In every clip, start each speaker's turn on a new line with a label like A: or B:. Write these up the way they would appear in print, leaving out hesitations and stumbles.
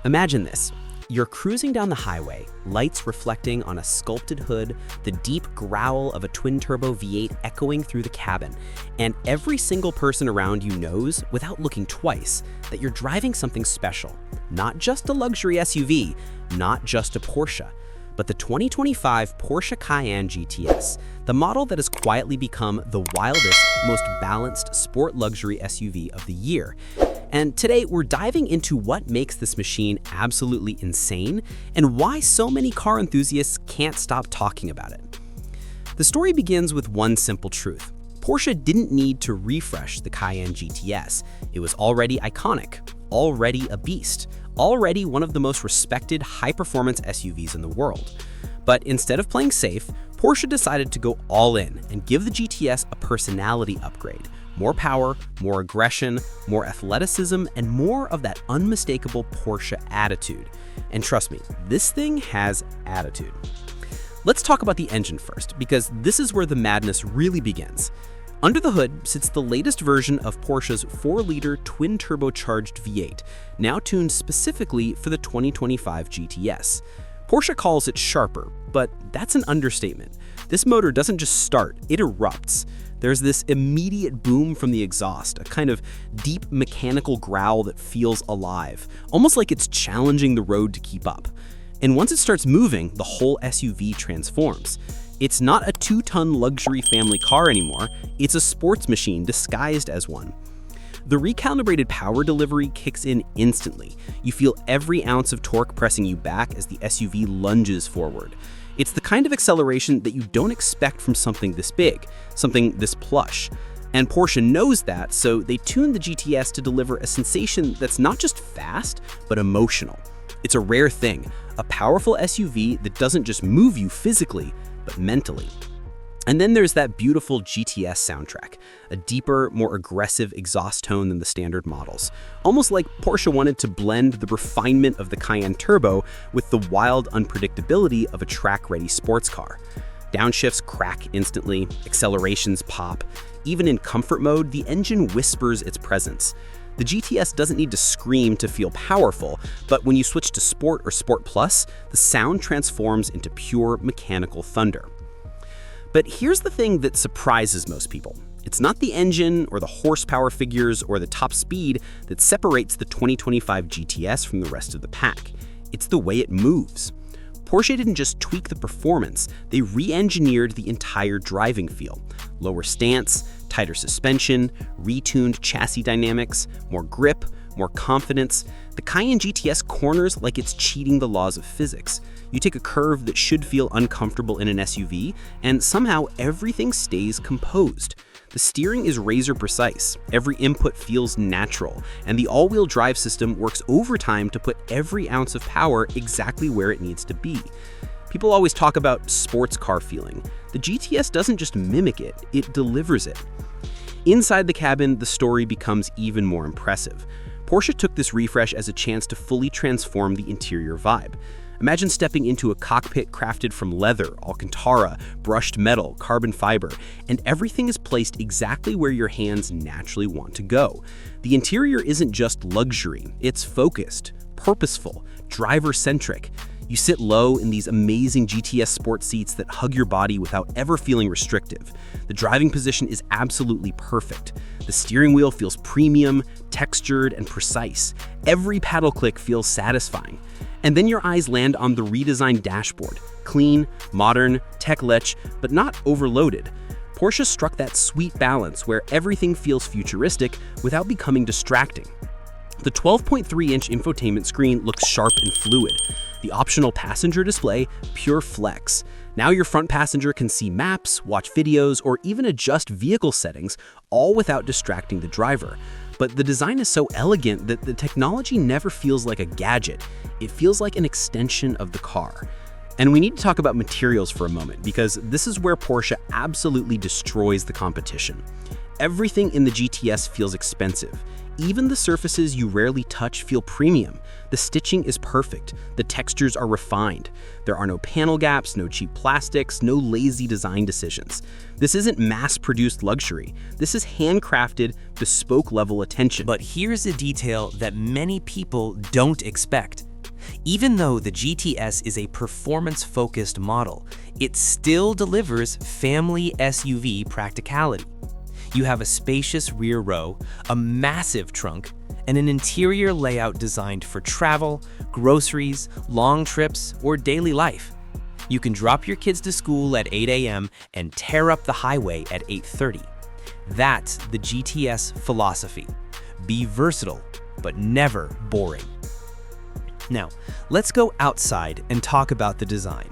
A: Imagine this. You're cruising down the highway, lights reflecting on a sculpted hood, the deep growl of a twin-turbo V8 echoing through the cabin, and every single person around you knows, without looking twice, that you're driving something special. Not just a luxury SUV, not just a Porsche, but the 2025 Porsche Cayenne GTS, the model that has quietly become the wildest, most balanced sport luxury SUV of the year. And today we're diving into what makes this machine absolutely insane and why so many car enthusiasts can't stop talking about it. The story begins with one simple truth. Porsche didn't need to refresh the Cayenne GTS. It was already iconic, already a beast, already one of the most respected high-performance SUVs in the world. But instead of playing safe, Porsche decided to go all in and give the GTS a personality upgrade. More power, more aggression, more athleticism, and more of that unmistakable Porsche attitude. And trust me, this thing has attitude. Let's talk about the engine first, because this is where the madness really begins. Under the hood sits the latest version of Porsche's 4-liter twin-turbocharged V8, now tuned specifically for the 2025 GTS. Porsche calls it sharper, but that's an understatement. This motor doesn't just start, it erupts. There's this immediate boom from the exhaust, a kind of deep mechanical growl that feels alive, almost like it's challenging the road to keep up. And once it starts moving, the whole SUV transforms. It's not a 2-ton luxury family car anymore, it's a sports machine disguised as one. The recalibrated power delivery kicks in instantly. You feel every ounce of torque pressing you back as the SUV lunges forward. It's the kind of acceleration that you don't expect from something this big, something this plush. And Porsche knows that, so they tuned the GTS to deliver a sensation that's not just fast, but emotional. It's a rare thing, a powerful SUV that doesn't just move you physically, but mentally. And then there's that beautiful GTS soundtrack, a deeper, more aggressive exhaust tone than the standard models. Almost like Porsche wanted to blend the refinement of the Cayenne Turbo with the wild unpredictability of a track-ready sports car. Downshifts crack instantly, accelerations pop. Even in comfort mode, the engine whispers its presence. The GTS doesn't need to scream to feel powerful, but when you switch to Sport or Sport Plus, the sound transforms into pure mechanical thunder. But here's the thing that surprises most people. It's not the engine or the horsepower figures or the top speed that separates the 2025 GTS from the rest of the pack. It's the way it moves. Porsche didn't just tweak the performance, they re-engineered the entire driving feel. Lower stance, tighter suspension, retuned chassis dynamics, more grip, more confidence. The Cayenne GTS corners like it's cheating the laws of physics. You take a curve that should feel uncomfortable in an SUV, and somehow everything stays composed. The steering is razor precise, every input feels natural, and the all-wheel drive system works overtime to put every ounce of power exactly where it needs to be. People always talk about sports car feeling. The GTS doesn't just mimic it, it delivers it. Inside the cabin, the story becomes even more impressive. Porsche took this refresh as a chance to fully transform the interior vibe. Imagine stepping into a cockpit crafted from leather, Alcantara, brushed metal, carbon fiber, and everything is placed exactly where your hands naturally want to go. The interior isn't just luxury, it's focused, purposeful, driver-centric. You sit low in these amazing GTS sport seats that hug your body without ever feeling restrictive. The driving position is absolutely perfect. The steering wheel feels premium, textured, and precise. Every paddle click feels satisfying. And then your eyes land on the redesigned dashboard. Clean, modern, tech-rich, but not overloaded. Porsche struck that sweet balance where everything feels futuristic without becoming distracting. The 12.3-inch infotainment screen looks sharp and fluid. The optional passenger display, pure flex. Now your front passenger can see maps, watch videos, or even adjust vehicle settings, all without distracting the driver. But the design is so elegant that the technology never feels like a gadget. It feels like an extension of the car. And we need to talk about materials for a moment, because this is where Porsche absolutely destroys the competition. Everything in the GTS feels expensive. Even the surfaces you rarely touch feel premium. The stitching is perfect. The textures are refined. There are no panel gaps, no cheap plastics, no lazy design decisions. This isn't mass-produced luxury. This is handcrafted, bespoke-level attention.
B: But here's a detail that many people don't expect. Even though the GTS is a performance-focused model, it still delivers family SUV practicality. You have a spacious rear row, a massive trunk, and an interior layout designed for travel, groceries, long trips, or daily life. You can drop your kids to school at 8 a.m. and tear up the highway at 8:30. That's the GTS philosophy. Be versatile, but never boring. Now, let's go outside and talk about the design,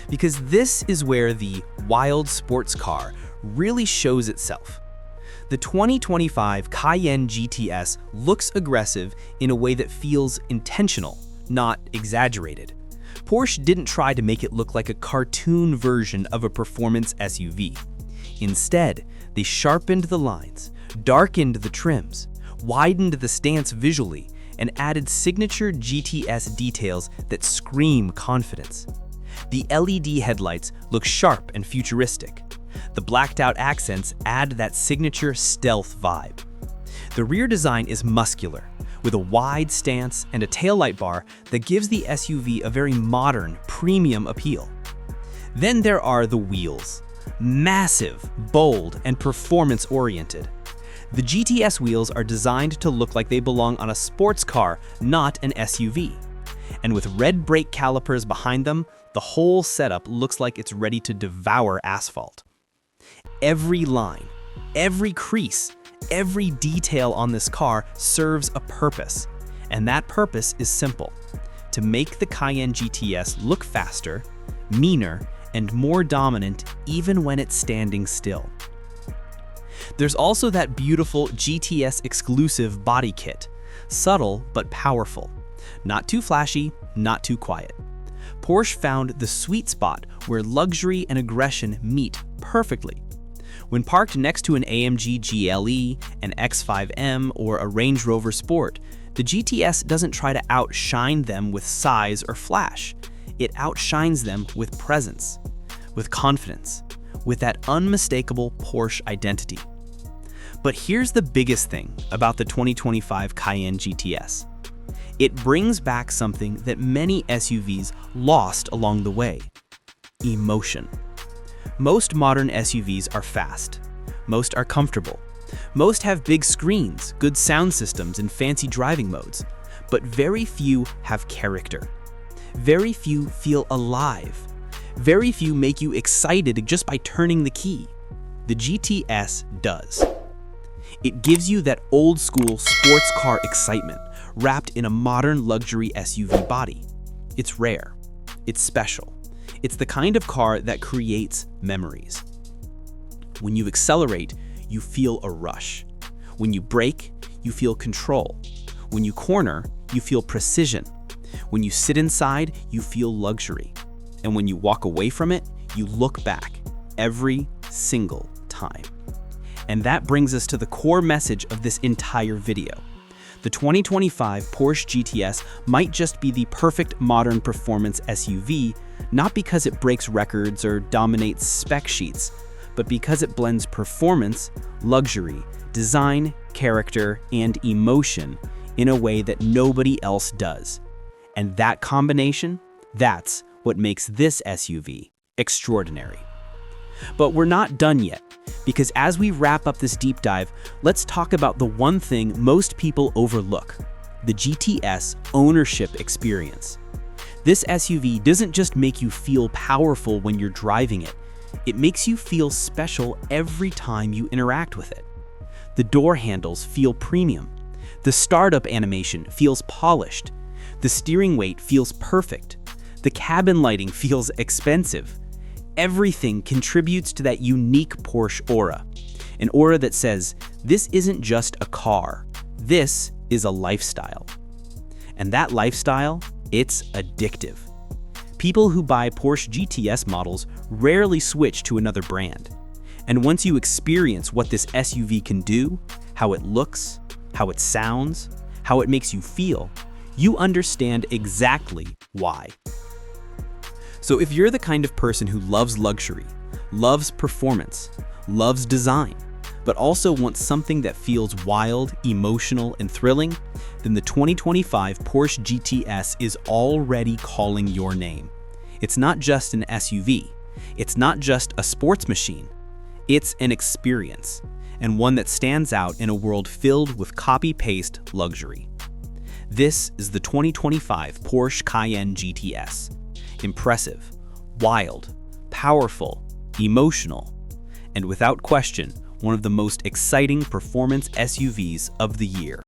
B: because this is where the wild sports car really shows itself. The 2025 Cayenne GTS looks aggressive in a way that feels intentional, not exaggerated. Porsche didn't try to make it look like a cartoon version of a performance SUV. Instead, they sharpened the lines, darkened the trims, widened the stance visually, and added signature GTS details that scream confidence. The LED headlights look sharp and futuristic. The blacked-out accents add that signature stealth vibe. The rear design is muscular, with a wide stance and a taillight bar that gives the SUV a very modern, premium appeal. Then there are the wheels. Massive, bold, and performance-oriented. The GTS wheels are designed to look like they belong on a sports car, not an SUV. And with red brake calipers behind them, the whole setup looks like it's ready to devour asphalt. Every line, every crease, every detail on this car serves a purpose, and that purpose is simple: to make the Cayenne GTS look faster, meaner, and more dominant even when it's standing still. There's also that beautiful GTS exclusive body kit, subtle but powerful. Not too flashy, not too quiet. Porsche found the sweet spot where luxury and aggression meet perfectly. When parked next to an AMG GLE, an X5M, or a Range Rover Sport, the GTS doesn't try to outshine them with size or flash. It outshines them with presence, with confidence, with that unmistakable Porsche identity. But here's the biggest thing about the 2025 Cayenne GTS. It brings back something that many SUVs lost along the way: emotion. Most modern SUVs are fast. Most are comfortable. Most have big screens, good sound systems, and fancy driving modes. But very few have character. Very few feel alive. Very few make you excited just by turning the key. The GTS does. It gives you that old-school sports car excitement wrapped in a modern luxury SUV body. It's rare. It's special. It's the kind of car that creates memories. When you accelerate, you feel a rush. When you brake, you feel control. When you corner, you feel precision. When you sit inside, you feel luxury. And when you walk away from it, you look back every single time. And that brings us to the core message of this entire video. The 2025 Porsche GTS might just be the perfect modern performance SUV, not because it breaks records or dominates spec sheets, but because it blends performance, luxury, design, character, and emotion in a way that nobody else does. And that combination, that's what makes this SUV extraordinary. But we're not done yet, because as we wrap up this deep dive, let's talk about the one thing most people overlook: the GTS ownership experience. This SUV doesn't just make you feel powerful when you're driving it, it makes you feel special every time you interact with it. The door handles feel premium. The startup animation feels polished. The steering weight feels perfect. The cabin lighting feels expensive. Everything contributes to that unique Porsche aura, an aura that says, this isn't just a car, this is a lifestyle. And that lifestyle, it's addictive. People who buy Porsche GTS models rarely switch to another brand. And once you experience what this SUV can do, how it looks, how it sounds, how it makes you feel, you understand exactly why. So if you're the kind of person who loves luxury, loves performance, loves design,
A: but also want something that feels wild, emotional, and thrilling, then the 2025 Porsche GTS is already calling your name. It's not just an SUV. It's not just a sports machine. It's an experience, and one that stands out in a world filled with copy-paste luxury. This is the 2025 Porsche Cayenne GTS. Impressive, wild, powerful, emotional, and without question, one of the most exciting performance SUVs of the year.